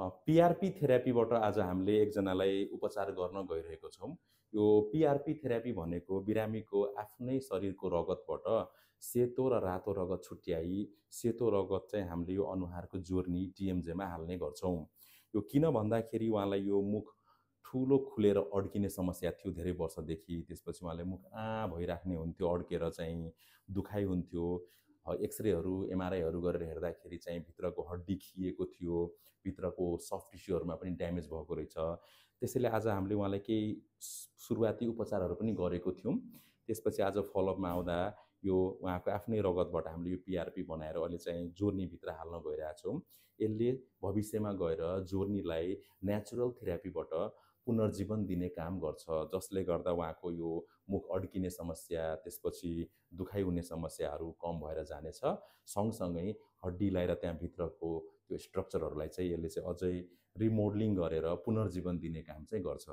PRP थेरापीबाट आज हामीले एकजनालाई उपचार गर्न गइरहेको छौँ। यो पिआरपी थेरापी भनेको बिरामीको आफ्नै शरीरको रगतबाट सेतो र रातो रगत छुट्याई, सेतो रगत चाहिँ हामीले यो अनुहारको जोर्नी टिएमजेमा हाल्ने गर्छौँ। यो किन भन्दाखेरि उहाँलाई यो मुख ठुलो खुलेर अड्किने समस्या थियो धेरै वर्षदेखि। त्यसपछि उहाँले मुख भइराख्ने हुन्थ्यो, अड्केर चाहिँ दुखाइ हुन्थ्यो। एक्सरेहरू, एमआरआईहरू गरेर हेर्दाखेरि चाहिँ भित्रको हड्डी खिएको थियो, भित्रको सफ्ट टिस्युहरूमा पनि ड्यामेज भएको रहेछ। त्यसैले आज हामीले उहाँलाई केही सुरुवाती उपचारहरू पनि गरेको थियौँ। त्यसपछि आज फलोअपमा आउँदा यो उहाँको आफ्नै रगतबाट हामीले यो पिआरपी बनाएर अहिले चाहिँ जोर्नीभित्र हाल्न गइरहेछौँ। यसले भविष्यमा गएर जोर्नीलाई नेचुरल थेरापीबाट पुनर्जीवन दिने काम गर्छ, जसले गर्दा उहाँको यो मुख अड्किने समस्या, त्यसपछि दुखाइ हुने समस्याहरू कम भएर जानेछ। सँगसँगै हड्डीलाई र त्यहाँभित्रको त्यो स्ट्रक्चरहरूलाई चाहिँ यसले चाहिँ अझै रिमोडलिङ गरेर पुनर्जीवन दिने काम चाहिँ गर्छ।